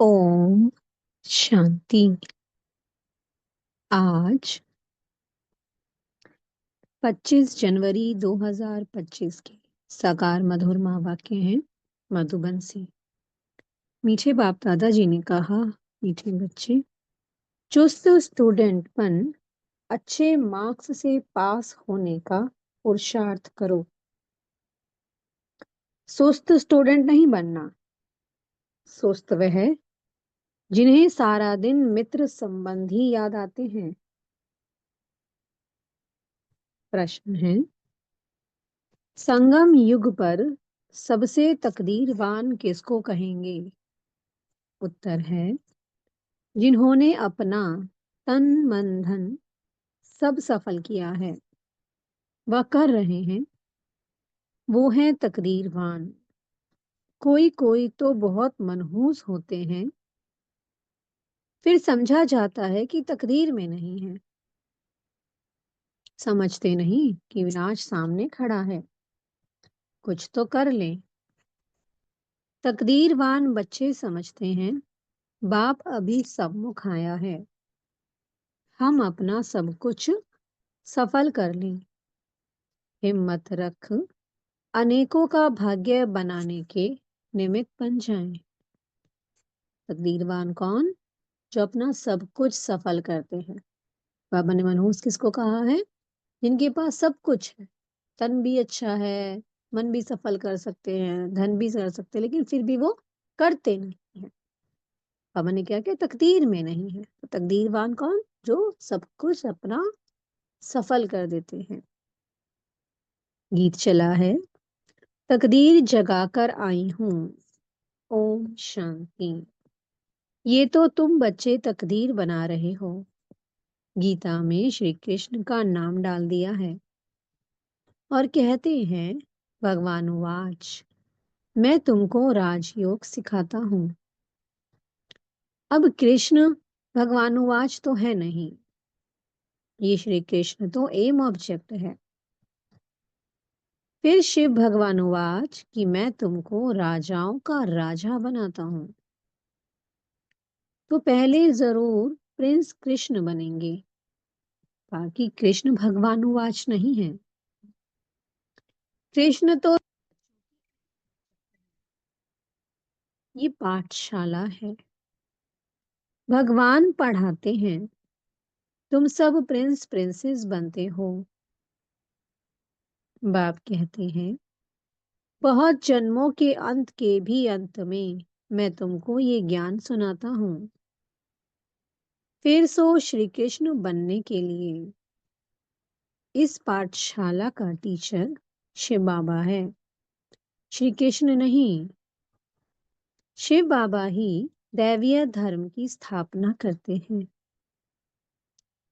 ओम शांति। आज 25 जनवरी 2025 के साकार मधुर माह वाक्य हैं मधुबन से। मीठे बाप दादाजी ने कहा, मीठे बच्चे, चुस्त स्टूडेंटपन अच्छे मार्क्स से पास होने का पुरुषार्थ करो। सुस्त स्टूडेंट नहीं बनना। सुस्त वह है जिन्हें सारा दिन मित्र संबंधी याद आते हैं। प्रश्न है, संगम युग पर सबसे तकदीरवान किसको कहेंगे? उत्तर है, जिन्होंने अपना तन मन धन सब सफल किया है, वह कर रहे हैं, वो हैं तकदीरवान। कोई कोई तो बहुत मनहूस होते हैं, फिर समझा जाता है कि तकदीर में नहीं है। समझते नहीं कि विनाश सामने खड़ा है, कुछ तो कर लें। तकदीरवान बच्चे समझते हैं, बाप अभी सम्मुख आया है, हम अपना सब कुछ सफल कर लें। हिम्मत रख अनेकों का भाग्य बनाने के निमित्त बन जाएं। तकदीरवान कौन? जो अपना सब कुछ सफल करते हैं। बाबा ने मनहूस किसको कहा है? जिनके पास सब कुछ है, तन भी अच्छा है, मन भी सफल कर सकते हैं, धन भी कर सकते हैं, लेकिन फिर भी वो करते नहीं है। बाबा ने क्या किया? तकदीर में नहीं है। तो तकदीरवान कौन? जो सब कुछ अपना सफल कर देते हैं। गीत चला है, तकदीर जगाकर आई हूं। ओम शांति। ये तो तुम बच्चे तकदीर बना रहे हो। गीता में श्री कृष्ण का नाम डाल दिया है और कहते हैं, भगवान वाच, मैं तुमको राजयोग सिखाता हूं। अब कृष्ण भगवान वाच तो है नहीं, ये श्री कृष्ण तो एम ऑब्जेक्ट है। फिर शिव भगवान वाच कि मैं तुमको राजाओं का राजा बनाता हूं। तो पहले जरूर प्रिंस कृष्ण बनेंगे, बाकी कृष्ण भगवान वाच नहीं है। कृष्ण तो ये पाठशाला है, भगवान पढ़ाते हैं, तुम सब प्रिंस प्रिंसेस बनते हो। बाप कहते हैं, बहुत जन्मों के अंत के भी अंत में मैं तुमको ये ज्ञान सुनाता हूँ। फिर सो श्री कृष्ण बनने के लिए इस पाठशाला का टीचर शिव बाबा है, श्री कृष्ण नहीं। शिव बाबा ही दैवीय धर्म की स्थापना करते हैं।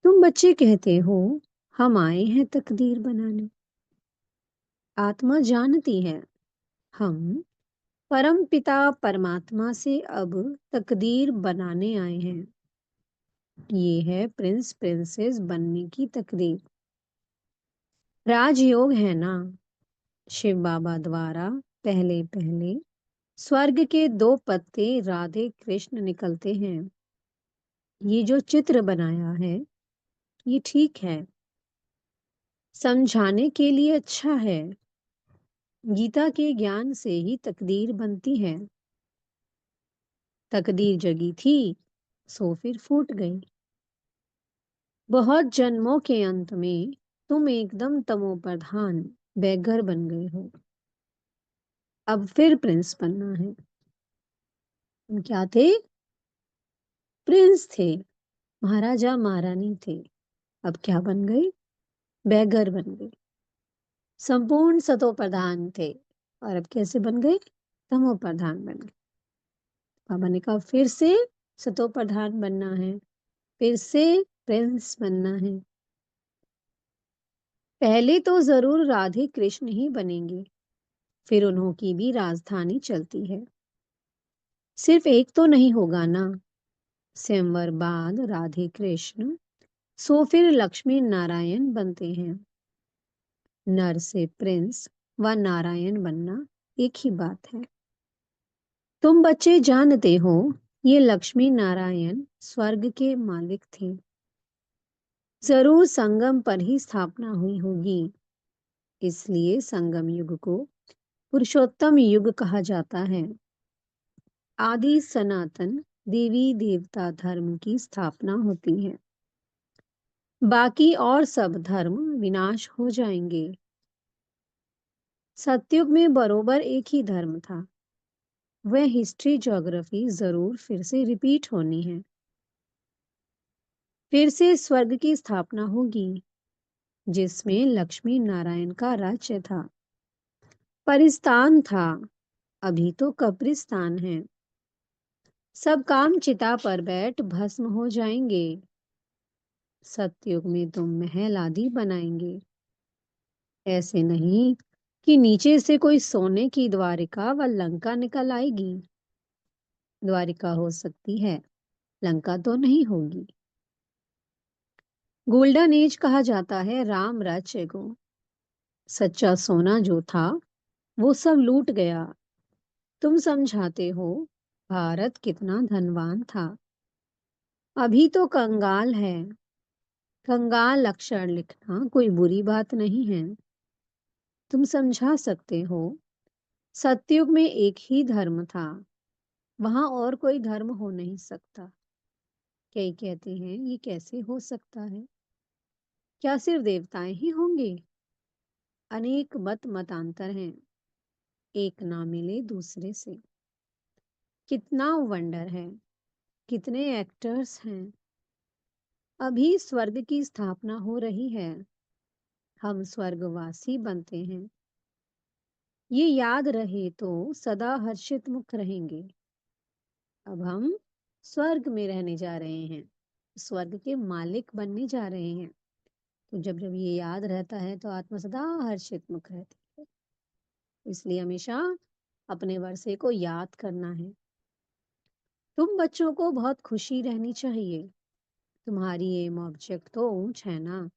तुम बच्चे कहते हो, हम आए हैं तकदीर बनाने। आत्मा जानती है, हम परम पिता परमात्मा से अब तकदीर बनाने आए हैं। ये है प्रिंस प्रिंसेस बनने की तकदीर। राजयोग है ना, शिव बाबा द्वारा पहले पहले स्वर्ग के 2 पत्ते राधे कृष्ण निकलते हैं। ये जो चित्र बनाया है, ये ठीक है, समझाने के लिए अच्छा है। गीता के ज्ञान से ही तकदीर बनती है। तकदीर जगी थी, सो फिर फूट गई। बहुत जन्मों के अंत में तुम एकदम तमो प्रधान बेघर बन गए हो। अब फिर प्रिंस बनना है। तुम क्या थे? प्रिंस थे, महाराजा महारानी थे। अब क्या बन गए? बेघर बन गए। संपूर्ण सतो प्रधान थे और अब कैसे बन गए? तमो प्रधान बन गए। बाबा ने कहा, फिर से सतो प्रधान बनना है, फिर से प्रिंस बनना है। पहले तो जरूर राधे कृष्ण ही बनेंगे, फिर उन्हों की भी राजधानी चलती है। सिर्फ एक तो नहीं होगा ना, स्वयंवर बाद राधे कृष्ण, सो फिर लक्ष्मी नारायण बनते हैं। नर से प्रिंस व नारायण बनना एक ही बात है। तुम बच्चे जानते हो, ये लक्ष्मी नारायण स्वर्ग के मालिक थे। जरूर संगम पर ही स्थापना हुई होगी, इसलिए संगम युग को पुरुषोत्तम युग कहा जाता है। आदि सनातन देवी देवता धर्म की स्थापना होती है। बाकी और सब धर्म विनाश हो जाएंगे। सतयुग में बरोबर एक ही धर्म था। वह हिस्ट्री ज्योग्राफी जरूर फिर से रिपीट होनी है। फिर से स्वर्ग की स्थापना होगी, जिसमें लक्ष्मी नारायण का राज्य था। परिस्तान था, अभी तो कब्रिस्तान है। सब काम चिता पर बैठ भस्म हो जाएंगे। सतयुग में तुम महल आदि बनाएंगे। ऐसे नहीं कि नीचे से कोई सोने की द्वारिका व लंका निकल आएगी। द्वारिका हो सकती है, लंका तो नहीं होगी। गोल्डन एज कहा जाता है राम राज्य को। सच्चा सोना जो था वो सब लूट गया। तुम समझाते हो भारत कितना धनवान था। अभी तो कंगाल है। कंगाल अक्षर लिखना कोई बुरी बात नहीं है। तुम समझा सकते हो सतयुग में एक ही धर्म था, वहां और कोई धर्म हो नहीं सकता। कई कहते हैं ये कैसे हो सकता है, क्या सिर्फ देवताएं ही होंगे? अनेक मतांतर हैं, एक ना मिले दूसरे से। कितना वंडर है, कितने एक्टर्स हैं। अभी स्वर्ग की स्थापना हो रही है, हम स्वर्गवासी बनते हैं। ये याद रहे तो सदा हर्षित मुख रहेंगे। अब हम स्वर्ग में रहने जा रहे हैं, स्वर्ग के मालिक बनने जा रहे हैं। तो जब जब ये याद रहता है तो आत्मा सदा हर्षित मुख रहती है। इसलिए हमेशा अपने वर्षे को याद करना है। तुम बच्चों को बहुत खुशी रहनी चाहिए। तुम्हारी एम ऑब्जेक्ट तो ऊंच है ना।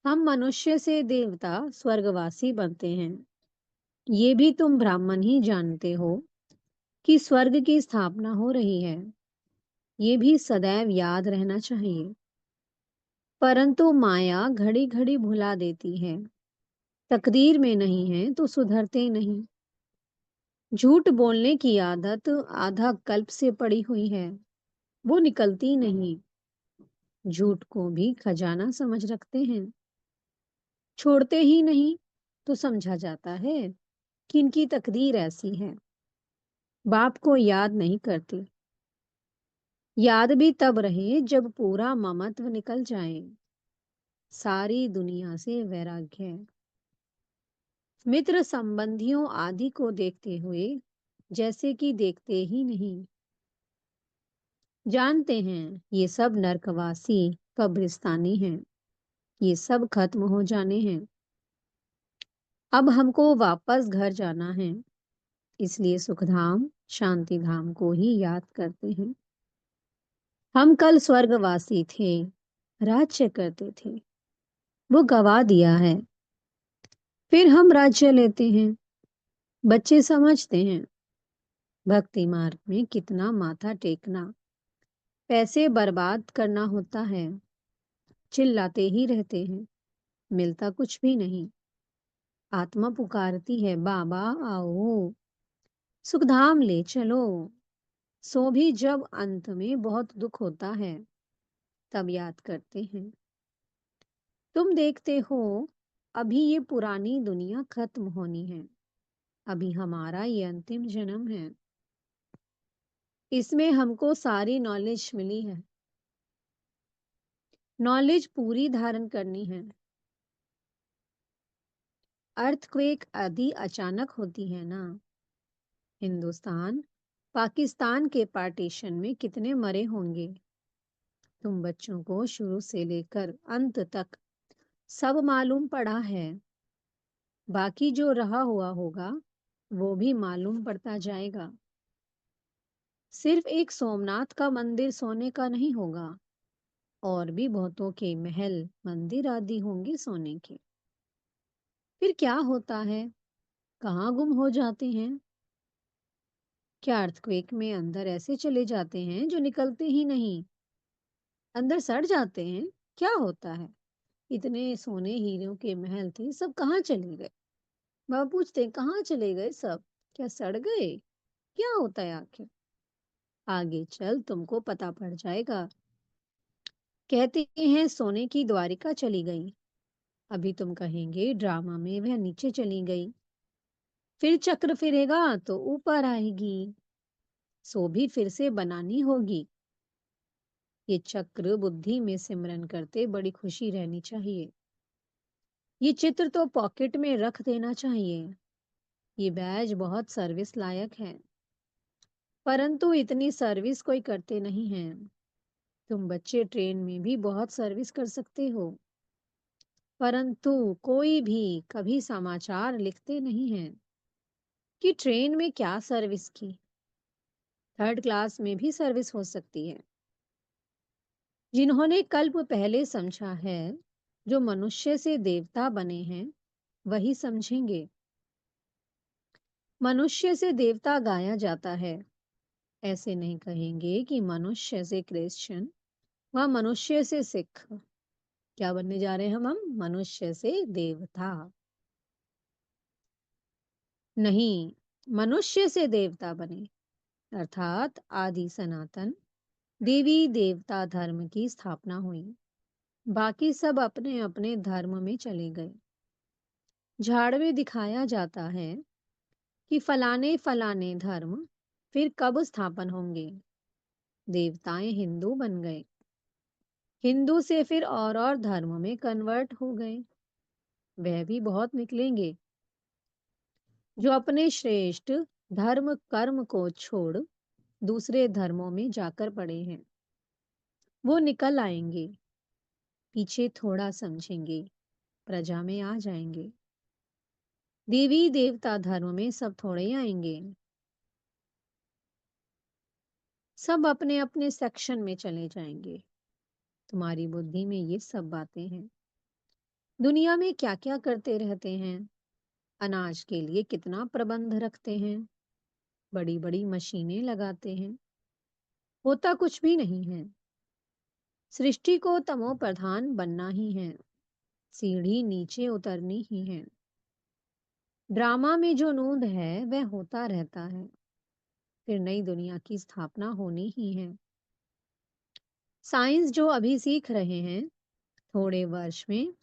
हम मनुष्य से देवता स्वर्गवासी बनते हैं। ये भी तुम ब्राह्मण ही जानते हो कि स्वर्ग की स्थापना हो रही है। ये भी सदैव याद रहना चाहिए। परंतु माया घड़ी घड़ी भुला देती है। तकदीर में नहीं है तो सुधरते नहीं। झूठ बोलने की आदत आधा कल्प से पड़ी हुई है, वो निकलती नहीं। झूठ को भी खजाना समझ रखते हैं, छोड़ते ही नहीं। तो समझा जाता है कि इनकी तकदीर ऐसी है। बाप को याद नहीं करते। याद भी तब रहे जब पूरा ममत्व निकल जाए, सारी दुनिया से वैराग्य। मित्र संबंधियों आदि को देखते हुए जैसे कि देखते ही नहीं। जानते हैं ये सब नरकवासी कब्रिस्तानी हैं, ये सब खत्म हो जाने हैं। अब हमको वापस घर जाना है, इसलिए सुखधाम शांति धाम को ही याद करते हैं। हम कल स्वर्गवासी थे, राज्य करते थे, वो गवा दिया है। फिर हम राज्य लेते हैं। बच्चे समझते हैं भक्ति मार्ग में कितना माथा टेकना, पैसे बर्बाद करना होता है। चिल्लाते ही रहते हैं, मिलता कुछ भी नहीं। आत्मा पुकारती है बाबा आओ, सुखधाम ले चलो। सो भी जब अंत में बहुत दुख होता है तब याद करते हैं। तुम देखते हो अभी ये पुरानी दुनिया खत्म होनी है। अभी हमारा ये अंतिम जन्म है। इसमें हमको सारी नॉलेज मिली है। नॉलेज पूरी धारण करनी है। अर्थक्वेक आदि अचानक होती है ना। हिंदुस्तान पाकिस्तान के पार्टीशन में कितने मरे होंगे। तुम बच्चों को शुरू से लेकर अंत तक सब मालूम पड़ा है। बाकी जो रहा हुआ होगा वो भी मालूम पड़ता जाएगा। सिर्फ एक सोमनाथ का मंदिर सोने का नहीं होगा, और भी बहुतों के महल मंदिर आदि होंगे सोने के। फिर क्या होता है, कहाँ गुम हो जाते हैं? क्या अर्थक्वेक में अंदर ऐसे चले जाते हैं जो निकलते ही नहीं? अंदर सड़ जाते हैं? क्या होता है? इतने सोने हीरों के महल थे, सब कहाँ चले गए? बाबा पूछते हैं, कहाँ चले गए सब? क्या सड़ गए? क्या होता है आखिर? आगे चल तुमको पता पड़ जाएगा। कहते हैं सोने की द्वारिका चली गई। अभी तुम कहेंगे ड्रामा में वह नीचे चली गई। फिर चक्र फिरेगा तो ऊपर आएगी। सो भी फिर से बनानी होगी। ये चक्र बुद्धि में सिमरन करते बड़ी खुशी रहनी चाहिए। ये चित्र तो पॉकेट में रख देना चाहिए। ये बैज बहुत सर्विस लायक है, परंतु इतनी सर्विस कोई करते नहीं है। तुम बच्चे ट्रेन में भी बहुत सर्विस कर सकते हो, परंतु कोई भी कभी समाचार लिखते नहीं है कि ट्रेन में क्या सर्विस की। थर्ड क्लास में भी सर्विस हो सकती है। जिन्होंने कल्प पहले समझा है, जो मनुष्य से देवता बने हैं, वही समझेंगे। मनुष्य से देवता गाया जाता है। ऐसे नहीं कहेंगे कि मनुष्य से क्रिश्चियन व मनुष्य से सिख। क्या बनने जा रहे हैं हम मनुष्य से देवता नहीं, मनुष्य से देवता बने, अर्थात आदि सनातन देवी देवता धर्म की स्थापना हुई। बाकी सब अपने अपने धर्म में चले गए। झाड़ में दिखाया जाता है कि फलाने फलाने धर्म फिर कब स्थापन होंगे। देवताएं हिंदू बन गए, हिंदू से फिर और धर्म में कन्वर्ट हो गए। वह भी बहुत निकलेंगे, जो अपने श्रेष्ठ धर्म कर्म को छोड़ दूसरे धर्मों में जाकर पड़े हैं। वो निकल आएंगे, पीछे थोड़ा समझेंगे, प्रजा में आ जाएंगे। देवी देवता धर्म में सब थोड़े ही आएंगे। सब अपने अपने सेक्शन में चले जाएंगे। तुम्हारी बुद्धि में ये सब बातें हैं। दुनिया में क्या क्या करते रहते हैं। अनाज के लिए कितना प्रबंध रखते हैं। बड़ी बड़ी मशीनें लगाते हैं। होता कुछ भी नहीं है। सृष्टि को तमो प्रधान बनना ही है। सीढ़ी नीचे उतरनी ही है। ड्रामा में जो नूंद है वह होता रहता है। फिर नई दुनिया की स्थापना होनी ही है। साइंस जो अभी सीख रहे हैं, थोड़े वर्ष में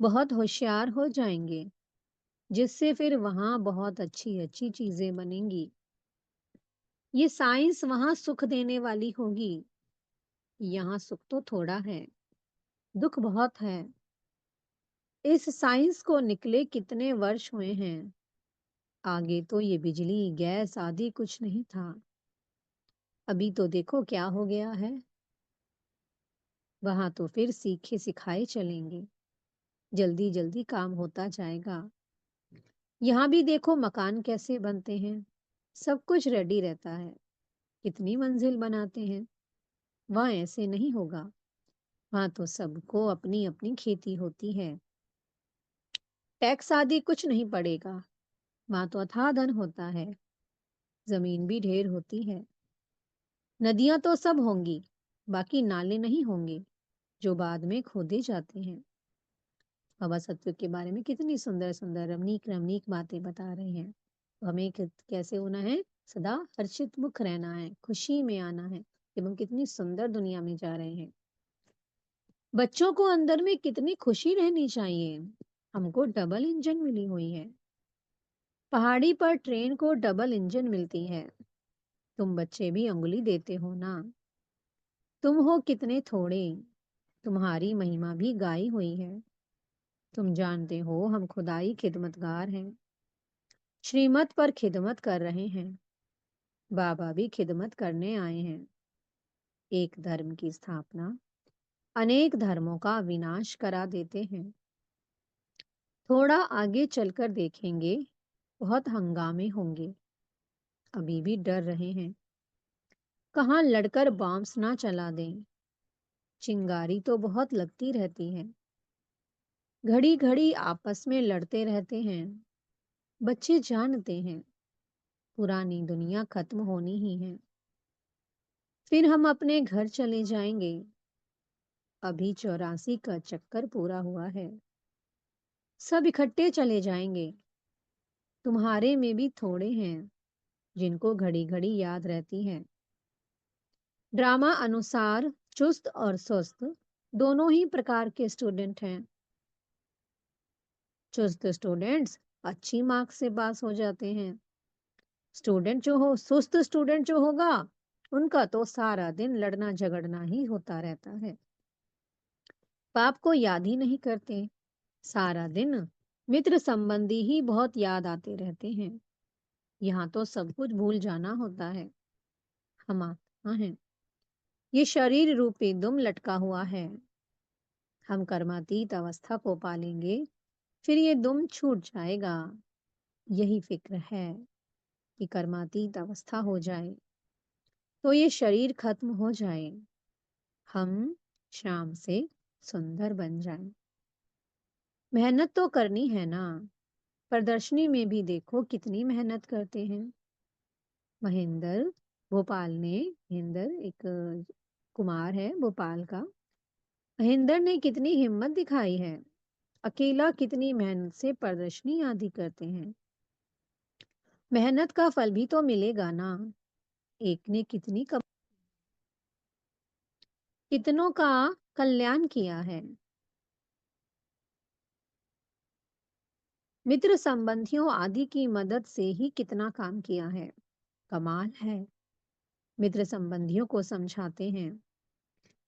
बहुत होशियार हो जाएंगे, जिससे फिर वहां बहुत अच्छी अच्छी चीजें बनेंगी। ये साइंस वहां सुख देने वाली होगी। यहाँ सुख तो थोड़ा है, दुख बहुत है। इस साइंस को निकले कितने वर्ष हुए हैं। आगे तो ये बिजली गैस आदि कुछ नहीं था। अभी तो देखो क्या हो गया है। वहां तो फिर सीखे सिखाए चलेंगे। जल्दी जल्दी काम होता जाएगा। यहाँ भी देखो मकान कैसे बनते हैं। सब कुछ रेडी रहता है। कितनी मंजिल बनाते हैं। वहां ऐसे नहीं होगा। वहां तो सबको अपनी अपनी खेती होती है। टैक्स आदि कुछ नहीं पड़ेगा। वहां तो अथाह धन होता है। जमीन भी ढेर होती है। नदियां तो सब होंगी, बाकी नाले नहीं होंगे, जो बाद में खोदे जाते हैं। बाबा सत्व के बारे में कितनी सुंदर सुंदर रमणीक रमणीक बातें बता रहे हैं। तो हमें कैसे होना है, सदा हर्षित मुख रहना है, खुशी में आना है कि हम कितनी सुंदर दुनिया में जा रहे हैं। बच्चों को अंदर में कितनी खुशी रहनी चाहिए। हमको डबल इंजन मिली हुई है। पहाड़ी पर ट्रेन को डबल इंजन मिलती है। तुम बच्चे भी अंगुली देते हो ना। तुम हो कितने थोड़े, तुम्हारी महिमा भी गाई हुई है। तुम जानते हो हम खुदाई खिदमतगार हैं। श्रीमत पर खिदमत कर रहे हैं। बाबा भी खिदमत करने आए हैं। एक धर्म की स्थापना अनेक धर्मों का विनाश करा देते हैं। थोड़ा आगे चलकर देखेंगे, बहुत हंगामे होंगे। अभी भी डर रहे हैं, कहाँ लड़कर बॉम्ब्स ना चला दें। चिंगारी तो बहुत लगती रहती है। घड़ी घड़ी आपस में लड़ते रहते हैं। बच्चे जानते हैं, पुरानी दुनिया खत्म होनी ही है। फिर हम अपने घर चले जाएंगे। अभी 84 का चक्कर पूरा हुआ है। सब इकट्ठे चले जाएंगे। तुम्हारे में भी थोड़े हैं जिनको घड़ी घड़ी याद रहती है। ड्रामा अनुसार चुस्त और सुस्त दोनों ही प्रकार के स्टूडेंट हैं। चुस्त स्टूडेंट्स अच्छी मार्क्स से पास हो जाते हैं। सुस्त स्टूडेंट जो होगा, उनका तो सारा दिन लड़ना झगड़ना ही होता रहता है। बाप को याद ही नहीं करते। सारा दिन मित्र संबंधी ही बहुत याद आते रहते हैं। यहाँ तो सब कुछ भूल जाना होता है। हम आत्मा हैं। ये शरीर रूपी दुम लटका हुआ है। हम कर्मातीत अवस्था को पालेंगे, फिर ये दुम छूट जाएगा। यही फिक्र है कि कर्मातीत अवस्था हो जाए तो ये शरीर खत्म हो जाए, हम शाम से सुंदर बन जाएं। मेहनत तो करनी है ना। प्रदर्शनी में भी देखो कितनी मेहनत करते हैं। महेंद्र महेंद्र एक कुमार है भोपाल का। महेंद्र ने कितनी हिम्मत दिखाई है। अकेला कितनी मेहनत से प्रदर्शनी आदि करते हैं। मेहनत का फल भी तो मिलेगा ना। एक ने कितनों का कल्याण किया है। मित्र संबंधियों आदि की मदद से ही कितना काम किया है। कमाल है। मित्र संबंधियों को समझाते हैं,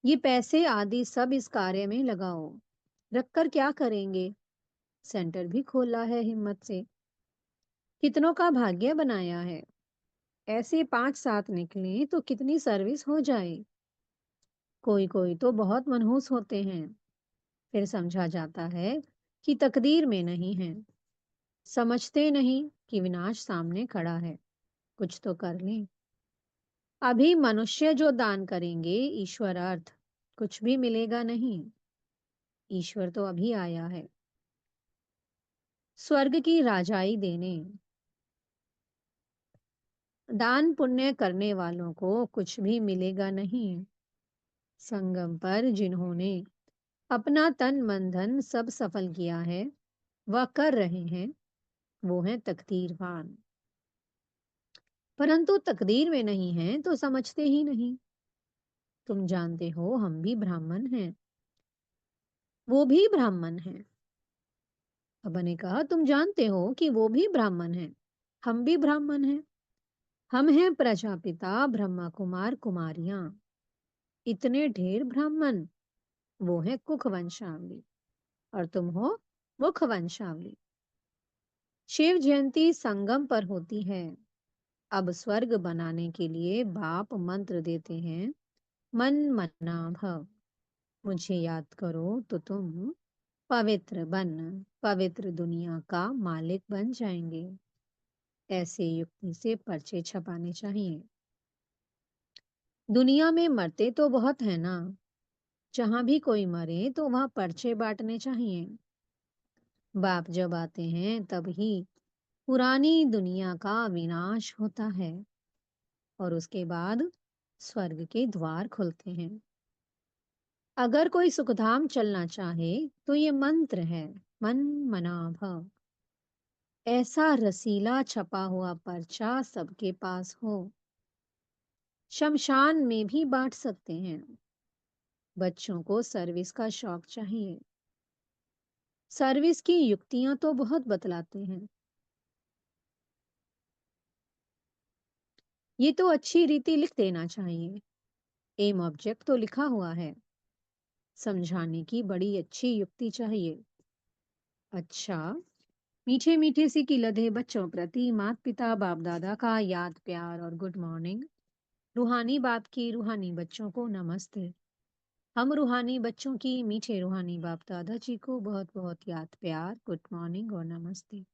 ये पैसे आदि सब इस कार्य में लगाओ। रखकर क्या करेंगे। सेंटर भी खोला है हिम्मत से। कितनों का भाग्य बनाया है। ऐसे 5-7 निकले तो कितनी सर्विस हो जाए। कोई कोई तो बहुत मनहूस होते हैं। फिर समझा जाता है कि तकदीर में नहीं है। समझते नहीं कि विनाश सामने खड़ा है। कुछ तो कर लें। अभी मनुष्य जो दान करेंगे ईश्वर अर्थ, कुछ भी मिलेगा नहीं। ईश्वर तो अभी आया है स्वर्ग की राजाई देने। दान पुण्य करने वालों को कुछ भी मिलेगा नहीं। संगम पर जिन्होंने अपना तन मन धन सब सफल किया है, वह कर रहे हैं, वो हैं तकदीरवान। परंतु तकदीर में नहीं है तो समझते ही नहीं। तुम जानते हो हम भी ब्राह्मण हैं, वो भी ब्राह्मण हैं। बाबा ने कहा तुम जानते हो कि वो भी ब्राह्मण हैं, हम भी ब्राह्मण हैं। हम हैं प्रजापिता ब्रह्मा कुमार कुमारियां। इतने ढेर ब्राह्मण। वो है कुख वंशावली और तुम हो मुख वंशावली। शिव जयंती संगम पर होती है। अब स्वर्ग बनाने के लिए बाप मंत्र देते हैं, मन मना भव। मुझे याद करो तो तुम पवित्र बन पवित्र दुनिया का मालिक बन जाएंगे। ऐसे युक्ति से पर्चे छपाने चाहिए। दुनिया में मरते तो बहुत है ना। जहां भी कोई मरे तो वहां पर्चे बांटने चाहिए। बाप जब आते हैं तब ही पुरानी दुनिया का विनाश होता है और उसके बाद स्वर्ग के द्वार खुलते हैं। अगर कोई सुखधाम चलना चाहे तो ये मंत्र है, मन मना भव। ऐसा रसीला छपा हुआ पर्चा सबके पास हो। शमशान में भी बांट सकते हैं। बच्चों को सर्विस का शौक चाहिए। सर्विस की युक्तियां तो बहुत बतलाते हैं। ये तो अच्छी रीति लिख देना चाहिए। एम ऑब्जेक्ट तो लिखा हुआ है। समझाने की बड़ी अच्छी युक्ति चाहिए। अच्छा, मीठे मीठे सी की लदे बच्चों प्रति माता पिता बाप दादा का याद प्यार और गुड मॉर्निंग। रूहानी बाप की रूहानी बच्चों को नमस्ते। हम रूहानी बच्चों की मीठे रूहानी बाप दादा जी को बहुत बहुत याद प्यार गुड मॉर्निंग और नमस्ते।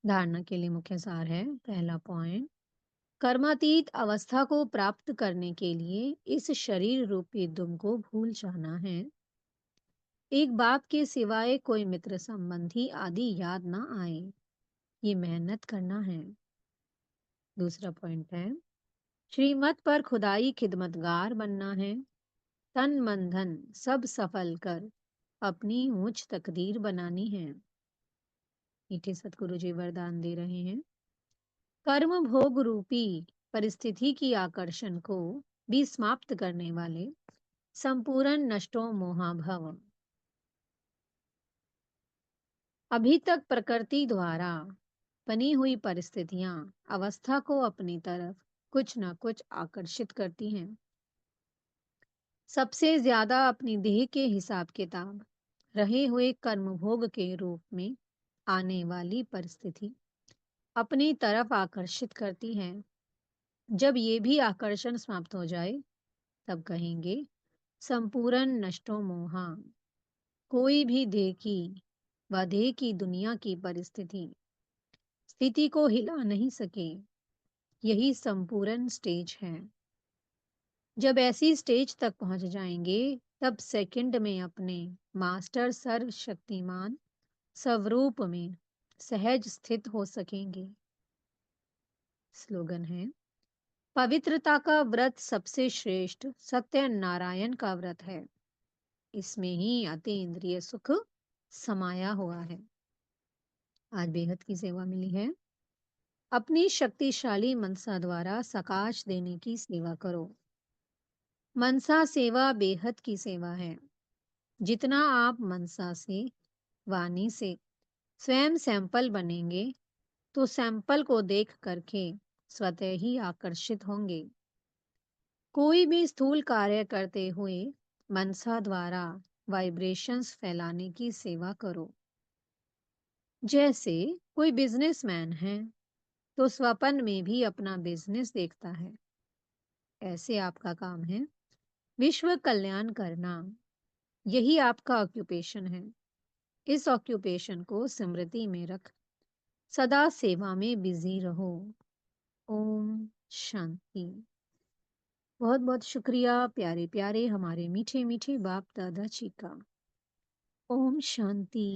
धारणा के लिए मुख्य सार है। पहला पॉइंट, कर्मातीत अवस्था को प्राप्त करने के लिए इस शरीर रूपी दुम को भूल जाना है। एक बाप के सिवाय कोई मित्र संबंधी आदि याद ना आए। ये मेहनत करना है। दूसरा पॉइंट है, श्रीमत पर खुदाई खिदमतगार बनना है। तन मन धन सब सफल कर अपनी ऊंच तकदीर बनानी है। मीठे सतगुरु जी वरदान दे रहे हैं। कर्म भोग रूपी परिस्थिति की आकर्षण को भी समाप्त करने वाले संपूर्ण नष्टो मोहाभव। अभी तक प्रकृति द्वारा बनी हुई परिस्थितियां अवस्था को अपनी तरफ कुछ न कुछ आकर्षित करती हैं। सबसे ज्यादा अपनी देह के हिसाब किताब रहे हुए कर्मभोग के रूप में आने वाली परिस्थिति अपनी तरफ आकर्षित करती है। जब ये भी आकर्षण समाप्त हो जाए तब कहेंगे संपूर्ण नष्टो मोहा। कोई भी देह की व देह की दुनिया की परिस्थिति स्थिति को हिला नहीं सके। यही संपूर्ण स्टेज है। जब ऐसी स्टेज तक पहुंच जाएंगे तब सेकंड में अपने मास्टर सर्वशक्तिमान स्वरूप में सहज स्थित हो सकेंगे। स्लोगन है, पवित्रता का व्रत सबसे श्रेष्ठ सत्यनारायण का व्रत है। इसमें ही अतीन्द्रिय सुख समाया हुआ है। आज बेहद की सेवा मिली है। अपनी शक्तिशाली मनसा द्वारा सकाश देने की सेवा करो। मनसा सेवा बेहद की सेवा है। जितना आप मनसा से वाणी से स्वयं सैंपल बनेंगे तो सैंपल को देख करके स्वतः ही आकर्षित होंगे। कोई भी स्थूल कार्य करते हुए मनसा द्वारा वाइब्रेशंस फैलाने की सेवा करो। जैसे कोई बिजनेसमैन है तो स्वप्न में भी अपना बिजनेस देखता है। ऐसे आपका काम है विश्व कल्याण करना। यही आपका ऑक्यूपेशन है। इस ऑक्यूपेशन को स्मृति में रख सदा सेवा में बिजी रहो। ओम शांति। बहुत बहुत शुक्रिया प्यारे प्यारे हमारे मीठे मीठे बाप दादा जी का। ओम शांति।